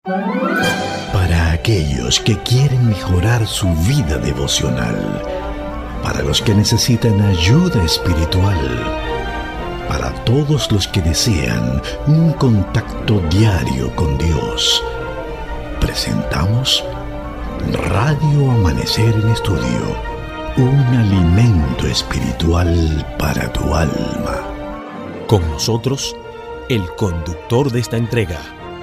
Para aquellos que quieren mejorar su vida devocional, para los que necesitan ayuda espiritual, para todos los que desean un contacto diario con Dios, presentamos Radio Amanecer en Estudio, un alimento espiritual para tu alma. Con nosotros, el conductor de esta entrega,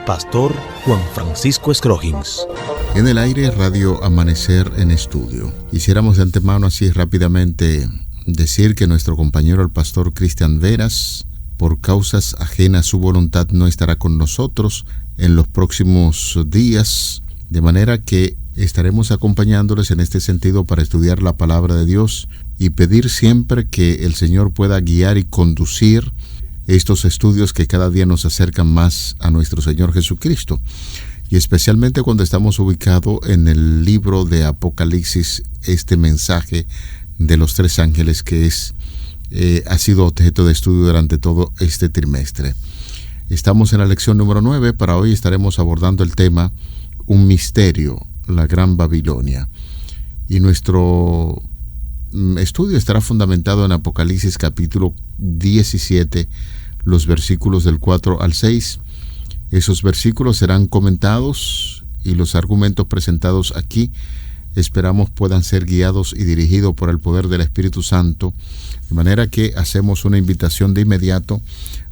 Pastor Juan Francisco Scroggins. En el aire, Radio Amanecer en Estudio. Quisiéramos de antemano así rápidamente decir que nuestro compañero el Pastor Cristian Veras, por causas ajenas a su voluntad, no estará con nosotros en los próximos días, de manera que estaremos acompañándoles en este sentido para estudiar la palabra de Dios y pedir siempre que el Señor pueda guiar y conducir estos estudios que cada día nos acercan más a nuestro Señor Jesucristo, y especialmente cuando estamos ubicados en el libro de Apocalipsis, este mensaje de los 3 ángeles que ha sido objeto de estudio durante todo este trimestre. Estamos en la lección número 9. Para hoy estaremos abordando el tema Un misterio, la Gran Babilonia, y nuestro estudio estará fundamentado en Apocalipsis capítulo 17, los versículos del 4 al 6. Esos versículos serán comentados y los argumentos presentados aquí esperamos puedan ser guiados y dirigidos por el poder del Espíritu Santo, de manera que hacemos una invitación de inmediato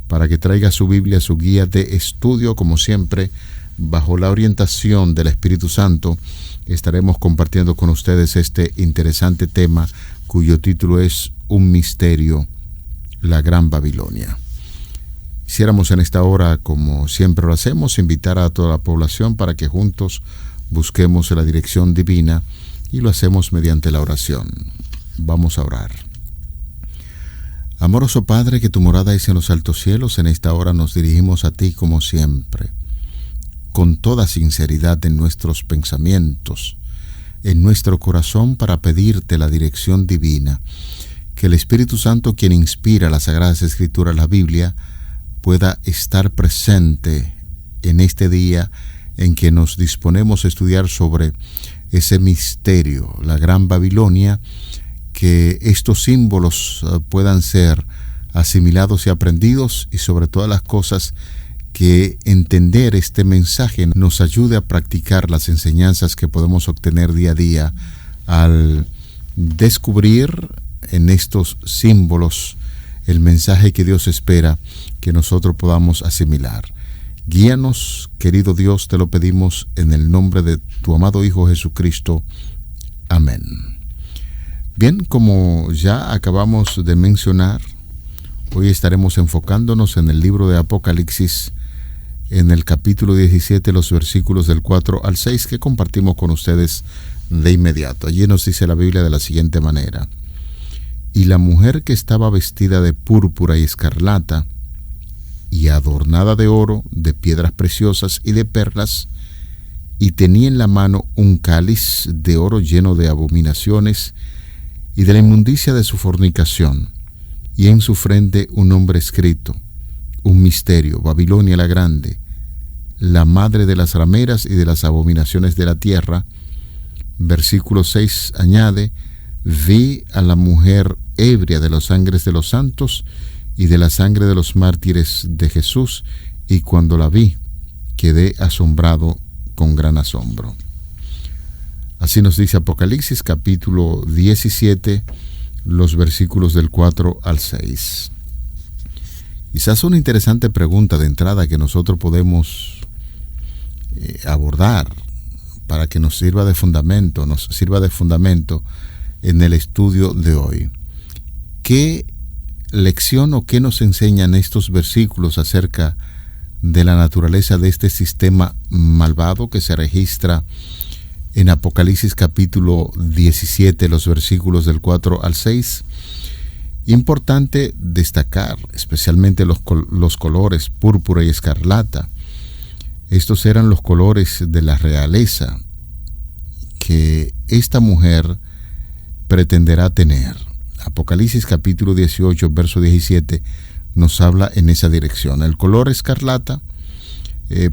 para que traiga su Biblia, su guía de estudio. Como siempre, bajo la orientación del Espíritu Santo, estaremos compartiendo con ustedes este interesante tema cuyo título es Un misterio, la Gran Babilonia. Quisiéramos en esta hora, como siempre lo hacemos, invitar a toda la población para que juntos busquemos la dirección divina, y lo hacemos mediante la oración. Vamos a orar. Amoroso Padre, que tu morada es en los altos cielos, en esta hora nos dirigimos a ti como siempre, con toda sinceridad en nuestros pensamientos, en nuestro corazón, para pedirte la dirección divina, que el Espíritu Santo, quien inspira las Sagradas Escrituras, la Biblia, pueda estar presente en este día en que nos disponemos a estudiar sobre ese misterio, la Gran Babilonia, que estos símbolos puedan ser asimilados y aprendidos, y sobre todas las cosas que entender este mensaje nos ayude a practicar las enseñanzas que podemos obtener día a día al descubrir en estos símbolos el mensaje que Dios espera que nosotros podamos asimilar. Guíanos, querido Dios, te lo pedimos en el nombre de tu amado Hijo Jesucristo. Amén. Bien, como ya acabamos de mencionar, hoy estaremos enfocándonos en el libro de Apocalipsis, en el capítulo 17, los versículos del 4 al 6, que compartimos con ustedes de inmediato. Allí nos dice la Biblia de la siguiente manera: Y la mujer que estaba vestida de púrpura y escarlata, y adornada de oro, de piedras preciosas y de perlas, y tenía en la mano un cáliz de oro lleno de abominaciones y de la inmundicia de su fornicación, y en su frente un nombre escrito: Un misterio, Babilonia la Grande, la madre de las rameras y de las abominaciones de la tierra. Versículo 6 añade: Vi a la mujer ebria de las sangres de los santos y de la sangre de los mártires de Jesús, y cuando la vi, quedé asombrado con gran asombro. Así nos dice Apocalipsis capítulo 17, los versículos del 4 al 6. Quizás una interesante pregunta de entrada que nosotros podemos abordar para que nos sirva de fundamento en el estudio de hoy. ¿Qué lección o qué nos enseñan estos versículos acerca de la naturaleza de este sistema malvado que se registra en Apocalipsis capítulo 17, los versículos del 4 al 6? Importante destacar especialmente los colores púrpura y escarlata. Estos eran los colores de la realeza que esta mujer pretenderá tener. Apocalipsis capítulo 18, verso 17 nos habla en esa dirección. El color escarlata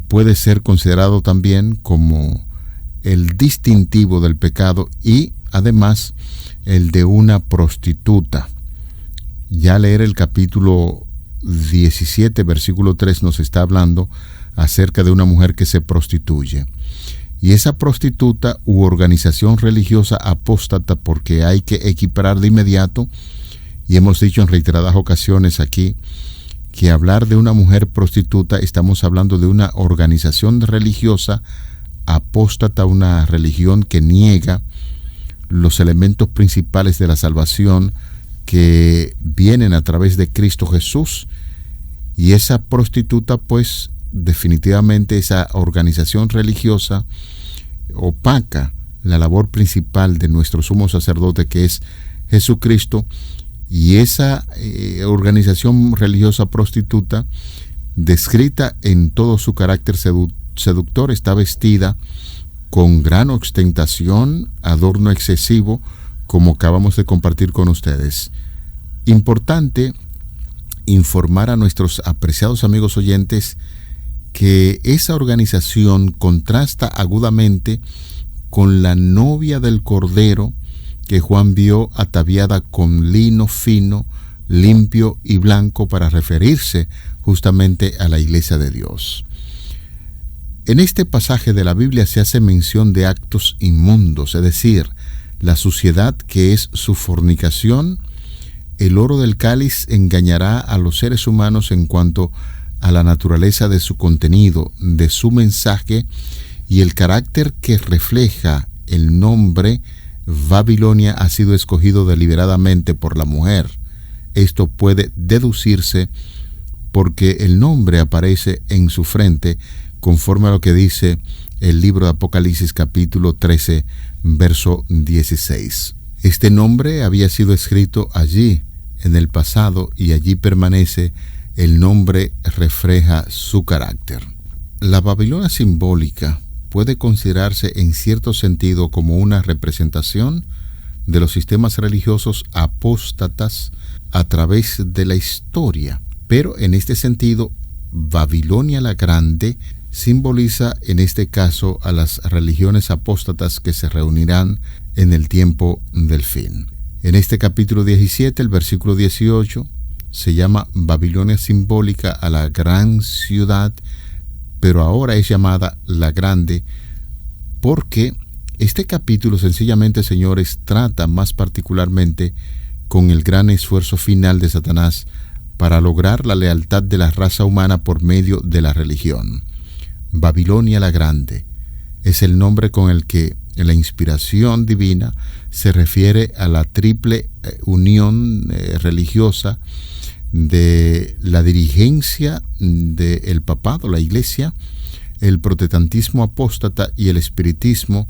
puede ser considerado también como el distintivo del pecado y además el de una prostituta. Ya leer el capítulo 17, versículo 3 nos está hablando acerca de una mujer que se prostituye. Y esa prostituta u organización religiosa apóstata, porque hay que equiparar de inmediato, y hemos dicho en reiteradas ocasiones aquí, que hablar de una mujer prostituta, estamos hablando de una organización religiosa apóstata, una religión que niega los elementos principales de la salvación que vienen a través de Cristo Jesús. Y esa prostituta, pues, definitivamente esa organización religiosa opaca la labor principal de nuestro sumo sacerdote, que es Jesucristo. Y esa organización religiosa prostituta, descrita en todo su carácter seductor, está vestida con gran ostentación, adorno excesivo, como acabamos de compartir con ustedes. Importante informar a nuestros apreciados amigos oyentes que esa organización contrasta agudamente con la novia del Cordero que Juan vio ataviada con lino fino, limpio y blanco, para referirse justamente a la iglesia de Dios. En este pasaje de la Biblia se hace mención de actos inmundos, es decir, la suciedad que es su fornicación. El oro del cáliz engañará a los seres humanos en cuanto a la naturaleza de su contenido, de su mensaje y el carácter que refleja el nombre. Babilonia ha sido escogido deliberadamente por la mujer. Esto puede deducirse porque el nombre aparece en su frente, conforme a lo que dice el libro de Apocalipsis capítulo 13, verso 16. Este nombre había sido escrito allí en el pasado y allí permanece. El nombre refleja su carácter. La Babilonia simbólica puede considerarse en cierto sentido como una representación de los sistemas religiosos apóstatas a través de la historia. Pero en este sentido, Babilonia la Grande simboliza en este caso a las religiones apóstatas que se reunirán en el tiempo del fin. En este capítulo 17, el versículo 18, se llama Babilonia simbólica a la gran ciudad, pero ahora es llamada la Grande, porque este capítulo sencillamente, señores, trata más particularmente con el gran esfuerzo final de Satanás para lograr la lealtad de la raza humana por medio de la religión. Babilonia la Grande es el nombre con el que en la inspiración divina se refiere a la triple unión religiosa de la dirigencia del papado, la iglesia, el protestantismo apóstata y el espiritismo,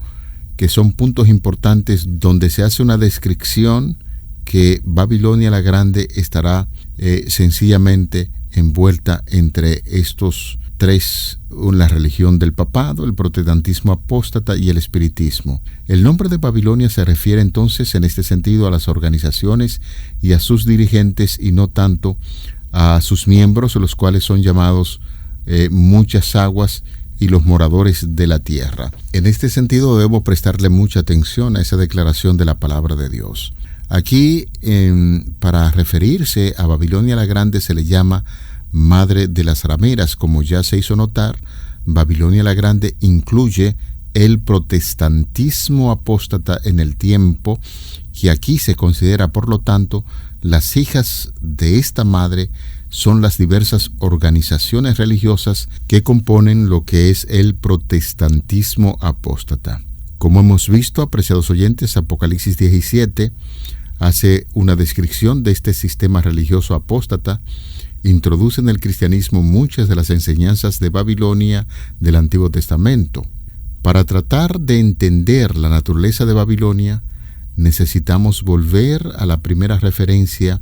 que son puntos importantes donde se hace una descripción que Babilonia la Grande estará sencillamente envuelta entre estos tres: la religión del papado, el protestantismo apóstata y el espiritismo. El nombre de Babilonia se refiere entonces en este sentido a las organizaciones y a sus dirigentes, y no tanto a sus miembros, los cuales son llamados muchas aguas y los moradores de la tierra. En este sentido debemos prestarle mucha atención a esa declaración de la palabra de Dios. Aquí, para referirse a Babilonia la Grande, se le llama madre de las rameras. Como ya se hizo notar, Babilonia la Grande incluye el protestantismo apóstata en el tiempo, que aquí se considera, por lo tanto, las hijas de esta madre son las diversas organizaciones religiosas que componen lo que es el protestantismo apóstata. Como hemos visto, apreciados oyentes, Apocalipsis 17 hace una descripción de este sistema religioso apóstata. Introduce en el cristianismo muchas de las enseñanzas de Babilonia del Antiguo Testamento. Para tratar de entender la naturaleza de Babilonia, necesitamos volver a la primera referencia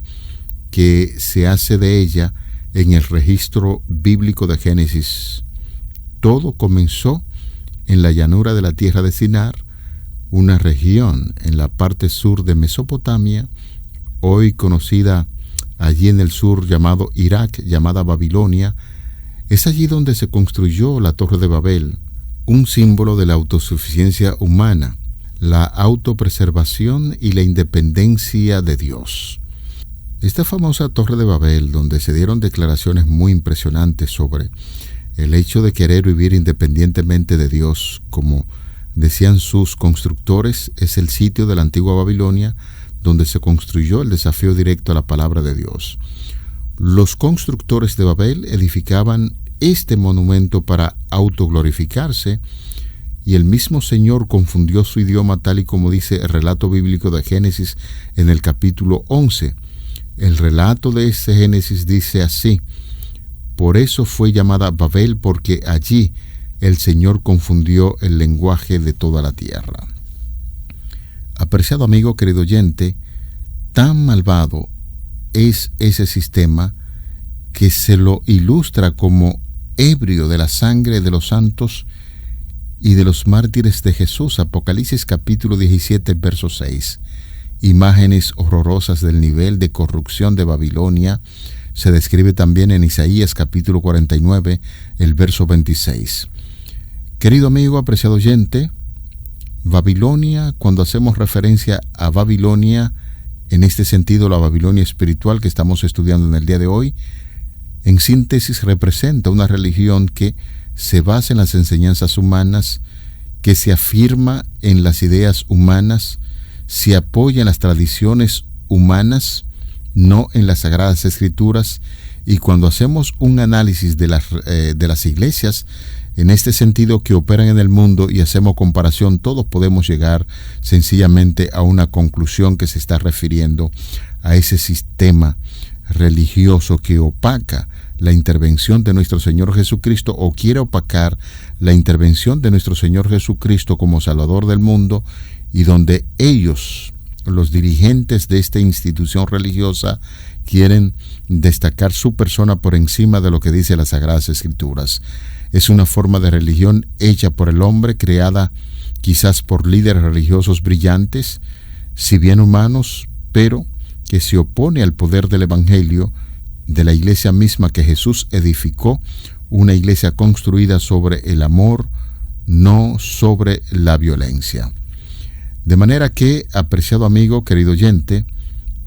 que se hace de ella en el registro bíblico de Génesis. Todo comenzó en la llanura de la tierra de Sinar, una región en la parte sur de Mesopotamia, hoy conocida allí en el sur, llamado Irak, llamada Babilonia, Es allí donde se construyó la Torre de Babel, un símbolo de la autosuficiencia humana, la autopreservación y la independencia de Dios. Esta famosa Torre de Babel, donde se dieron declaraciones muy impresionantes sobre el hecho de querer vivir independientemente de Dios, como decían sus constructores, es el sitio de la antigua Babilonia donde se construyó el desafío directo a la palabra de Dios. Los constructores de Babel edificaban este monumento para autoglorificarse, y el mismo Señor confundió su idioma, tal y como dice el relato bíblico de Génesis en el capítulo 11. El relato de este Génesis dice así: por eso fue llamada Babel, porque allí el Señor confundió el lenguaje de toda la tierra. Apreciado amigo, querido oyente, tan malvado es ese sistema que se lo ilustra como ebrio de la sangre de los santos y de los mártires de Jesús. Apocalipsis capítulo 17, verso 6. Imágenes horrorosas del nivel de corrupción de Babilonia se describe también en Isaías capítulo 49, el verso 26. Querido amigo, apreciado oyente, Babilonia, cuando hacemos referencia a Babilonia, en este sentido la Babilonia espiritual que estamos estudiando en el día de hoy, en síntesis representa una religión que se basa en las enseñanzas humanas, que se afirma en las ideas humanas, se apoya en las tradiciones humanas, no en las Sagradas Escrituras. Y cuando hacemos un análisis de las iglesias, en este sentido que operan en el mundo, y hacemos comparación, todos podemos llegar sencillamente a una conclusión que se está refiriendo a ese sistema religioso que opaca la intervención de nuestro Señor Jesucristo, o quiere opacar la intervención de nuestro Señor Jesucristo como Salvador del mundo, y donde ellos, los dirigentes de esta institución religiosa, quieren destacar su persona por encima de lo que dice las Sagradas Escrituras. Es una forma de religión hecha por el hombre, creada quizás por líderes religiosos brillantes, si bien humanos, pero que se opone al poder del Evangelio, de la iglesia misma que Jesús edificó, una iglesia construida sobre el amor, no sobre la violencia. De manera que, apreciado amigo, querido oyente,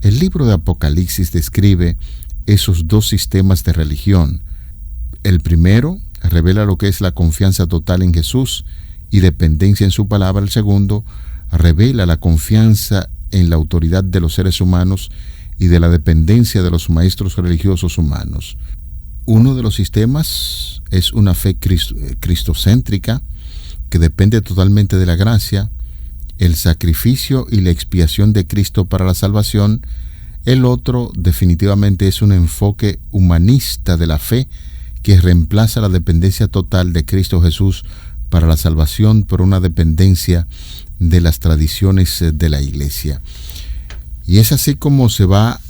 el libro de Apocalipsis describe esos dos sistemas de religión. El primero revela lo que es la confianza total en Jesús y dependencia en su palabra. El segundo revela la confianza en la autoridad de los seres humanos y de la dependencia de los maestros religiosos humanos. Uno de los sistemas es una fe cristocéntrica que depende totalmente de la gracia, el sacrificio y la expiación de Cristo para la salvación. El otro definitivamente es un enfoque humanista de la fe que reemplaza la dependencia total de Cristo Jesús para la salvación por una dependencia de las tradiciones de la iglesia. Y es así como se va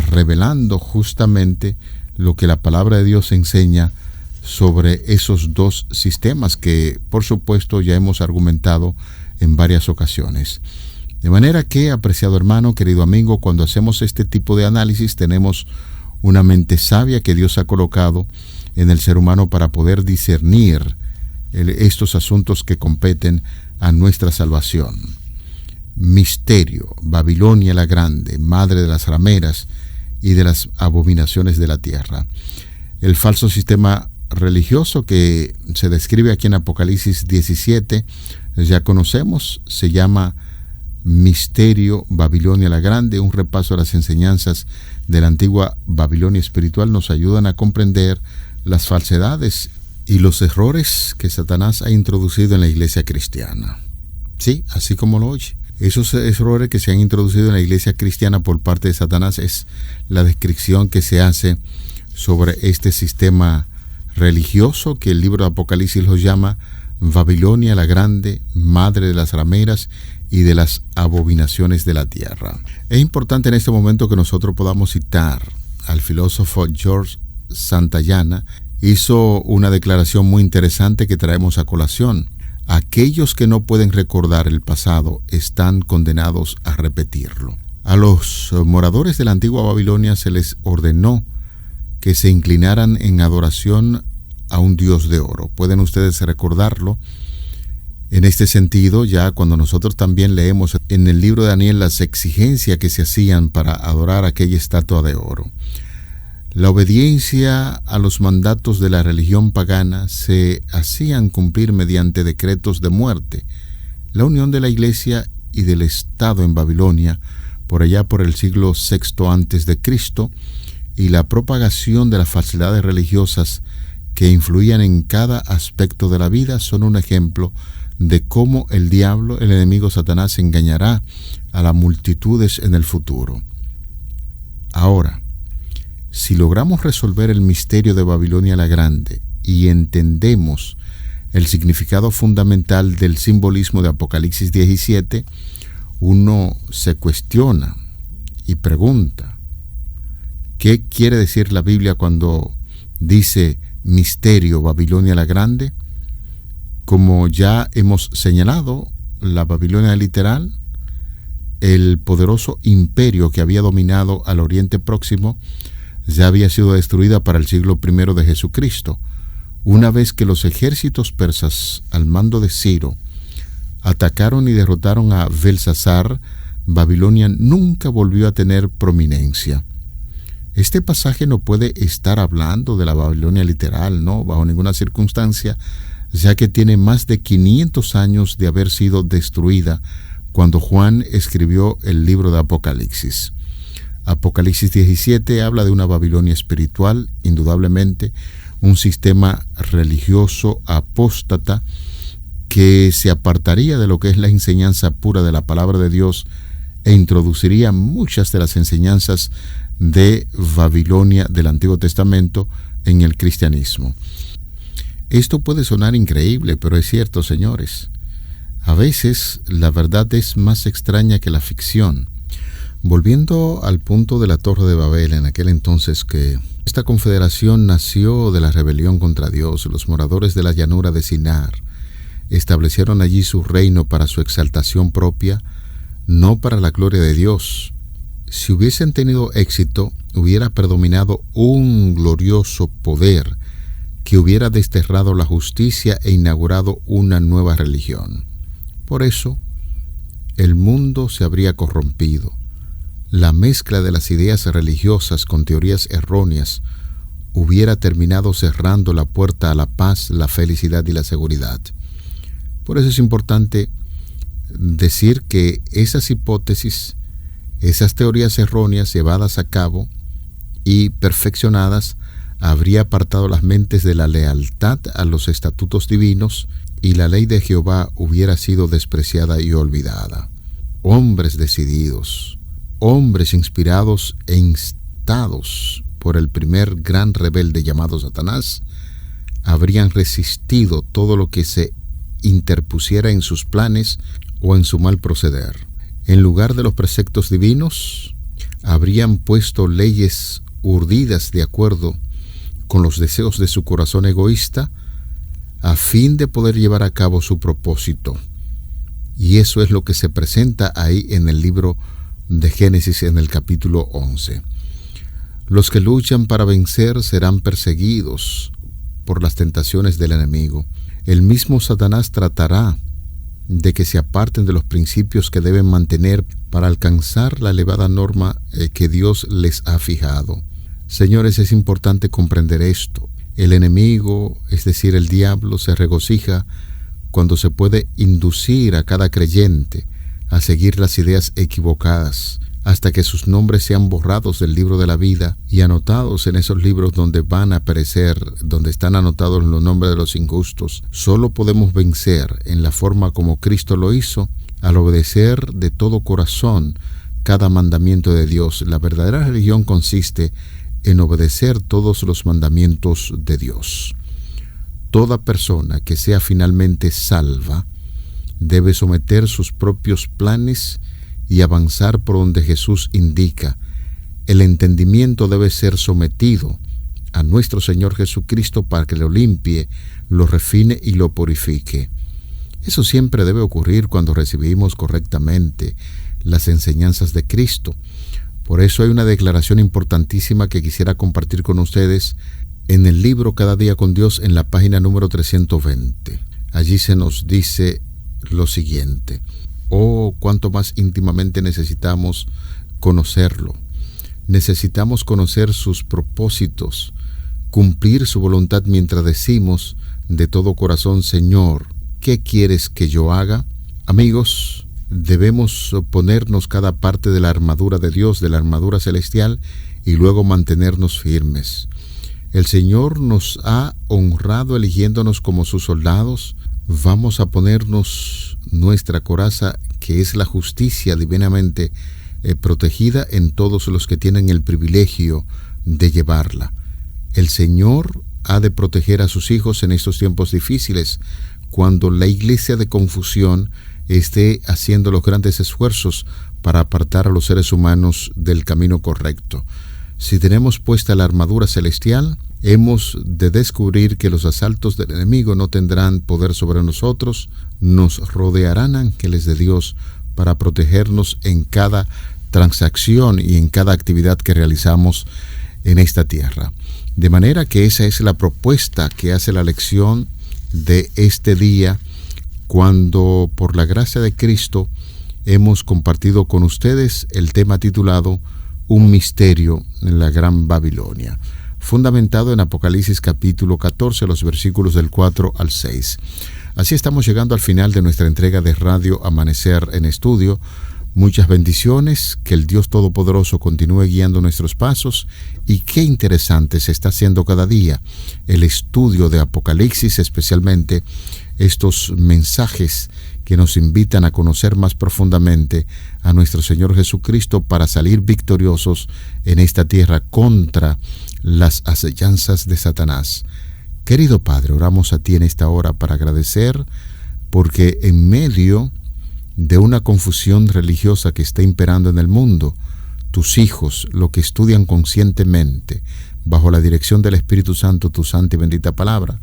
revelando justamente lo que la palabra de Dios enseña sobre esos dos sistemas que, por supuesto, ya hemos argumentado en varias ocasiones. De manera que, apreciado hermano, querido amigo, cuando hacemos este tipo de análisis, tenemos una mente sabia que Dios ha colocado en el ser humano para poder discernir estos asuntos que competen a nuestra salvación. Misterio: Babilonia la Grande, madre de las rameras y de las abominaciones de la tierra. El falso sistema religioso que se describe aquí en Apocalipsis 17, ya conocemos, se llama Misterio: Babilonia la Grande. Un repaso de las enseñanzas de la antigua Babilonia espiritual nos ayudan a comprender las falsedades y los errores que Satanás ha introducido en la iglesia cristiana. Sí, así como lo oye. Esos errores que se han introducido en la iglesia cristiana por parte de Satanás es la descripción que se hace sobre este sistema religioso que el libro de Apocalipsis lo llama Babilonia la Grande, madre de las rameras y de las abominaciones de la tierra. Es importante en este momento que nosotros podamos citar al filósofo George Santayana. Hizo una declaración muy interesante que traemos a colación. Aquellos que no pueden recordar el pasado están condenados a repetirlo. A los moradores de la antigua Babilonia se les ordenó que se inclinaran en adoración a un Dios de oro. Pueden ustedes recordarlo. En este sentido, ya cuando nosotros también leemos en el libro de Daniel las exigencias que se hacían para adorar aquella estatua de oro. La obediencia a los mandatos de la religión pagana se hacían cumplir mediante decretos de muerte. La unión de la Iglesia y del Estado en Babilonia, por allá por el siglo VI a.C., y la propagación de las falsedades religiosas que influían en cada aspecto de la vida son un ejemplo de cómo el diablo, el enemigo Satanás, engañará a las multitudes en el futuro. Ahora, si logramos resolver el misterio de Babilonia la Grande y entendemos el significado fundamental del simbolismo de Apocalipsis 17, uno se cuestiona y pregunta, ¿qué quiere decir la Biblia cuando dice misterio Babilonia la Grande? Como ya hemos señalado, la Babilonia literal, el poderoso imperio que había dominado al Oriente Próximo, ya había sido destruida para el siglo I de Jesucristo, una vez que los ejércitos persas al mando de Ciro atacaron y derrotaron a Belsasar. Babilonia nunca volvió a tener prominencia. Este pasaje no puede estar hablando de la Babilonia literal, no, bajo ninguna circunstancia, ya que tiene más de 500 años de haber sido destruida cuando Juan escribió el libro de Apocalipsis. Apocalipsis 17 habla de una Babilonia espiritual, indudablemente, un sistema religioso apóstata que se apartaría de lo que es la enseñanza pura de la palabra de Dios e introduciría muchas de las enseñanzas de Babilonia del Antiguo Testamento en el cristianismo. Esto puede sonar increíble, pero es cierto, señores. A veces la verdad es más extraña que la ficción. Volviendo al punto de la Torre de Babel, en aquel entonces que esta confederación nació de la rebelión contra Dios, los moradores de la llanura de Sinar establecieron allí su reino para su exaltación propia, no para la gloria de Dios. Si hubiesen tenido éxito, hubiera predominado un glorioso poder que hubiera desterrado la justicia e inaugurado una nueva religión. Por eso, el mundo se habría corrompido. La mezcla de las ideas religiosas con teorías erróneas hubiera terminado cerrando la puerta a la paz, la felicidad y la seguridad. Por eso es importante decir que esas hipótesis, esas teorías erróneas llevadas a cabo y perfeccionadas, habría apartado las mentes de la lealtad a los estatutos divinos y la ley de Jehová hubiera sido despreciada y olvidada. Hombres decididos, hombres inspirados e instados por el primer gran rebelde llamado Satanás, habrían resistido todo lo que se interpusiera en sus planes o en su mal proceder. En lugar de los preceptos divinos, habrían puesto leyes urdidas de acuerdo con los deseos de su corazón egoísta a fin de poder llevar a cabo su propósito. Y eso es lo que se presenta ahí en el libro de Génesis en el capítulo 11. Los que luchan para vencer serán perseguidos por las tentaciones del enemigo. El mismo Satanás tratará de que se aparten de los principios que deben mantener para alcanzar la elevada norma que Dios les ha fijado. Señores, es importante comprender esto. El enemigo, es decir, el diablo, se regocija cuando se puede inducir a cada creyente a seguir las ideas equivocadas, hasta que sus nombres sean borrados del libro de la vida y anotados en esos libros donde van a perecer, donde están anotados los nombres de los injustos. Solo podemos vencer en la forma como Cristo lo hizo, al obedecer de todo corazón cada mandamiento de Dios. La verdadera religión consiste en obedecer todos los mandamientos de Dios. Toda persona que sea finalmente salva debe someter sus propios planes y avanzar por donde Jesús indica. El entendimiento debe ser sometido a nuestro Señor Jesucristo para que lo limpie, lo refine y lo purifique. Eso siempre debe ocurrir cuando recibimos correctamente las enseñanzas de Cristo. Por eso hay una declaración importantísima que quisiera compartir con ustedes en el libro Cada día con Dios, en la página número 320. Allí se nos dice lo siguiente: oh, cuánto más íntimamente necesitamos conocerlo. Necesitamos conocer sus propósitos, cumplir su voluntad mientras decimos de todo corazón: Señor, ¿qué quieres que yo haga? Amigos, debemos ponernos cada parte de la armadura de Dios, de la armadura celestial, y luego mantenernos firmes. El Señor nos ha honrado eligiéndonos como sus soldados. Vamos a ponernos nuestra coraza, que es la justicia divinamente protegida en todos los que tienen el privilegio de llevarla. El Señor ha de proteger a sus hijos en estos tiempos difíciles, cuando la iglesia de confusión esté haciendo los grandes esfuerzos para apartar a los seres humanos del camino correcto. Si tenemos puesta la armadura celestial, hemos de descubrir que los asaltos del enemigo no tendrán poder sobre nosotros. Nos rodearán ángeles de Dios para protegernos en cada transacción y en cada actividad que realizamos en esta tierra. De manera que esa es la propuesta que hace la lección de este día, cuando por la gracia de Cristo hemos compartido con ustedes el tema titulado Un misterio en la Gran Babilonia, fundamentado en Apocalipsis capítulo 14, los versículos del 4 al 6. Así estamos llegando al final de nuestra entrega de Radio Amanecer en Estudio. Muchas bendiciones, que el Dios Todopoderoso continúe guiando nuestros pasos, y qué interesante se está haciendo cada día el estudio de Apocalipsis, especialmente estos mensajes que nos invitan a conocer más profundamente a nuestro Señor Jesucristo para salir victoriosos en esta tierra contra las acechanzas de Satanás. Querido Padre, oramos a ti en esta hora para agradecer, porque en medio de una confusión religiosa que está imperando en el mundo, tus hijos, lo que estudian conscientemente, bajo la dirección del Espíritu Santo, tu santa y bendita palabra,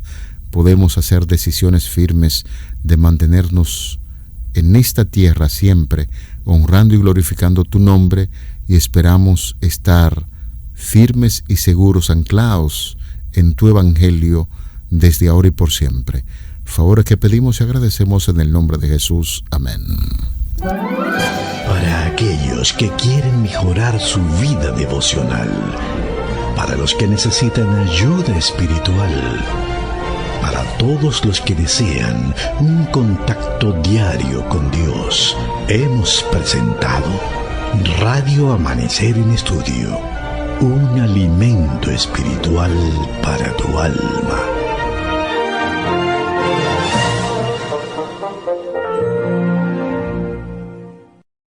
podemos hacer decisiones firmes de mantenernos en esta tierra siempre, honrando y glorificando tu nombre, y esperamos estar firmes y seguros, anclados en tu evangelio desde ahora y por siempre. Favores que pedimos y agradecemos en el nombre de Jesús. Amén. Para aquellos que quieren mejorar su vida devocional, para los que necesitan ayuda espiritual, para todos los que desean un contacto diario con Dios, hemos presentado Radio Amanecer en Estudio, un alimento espiritual para tu alma.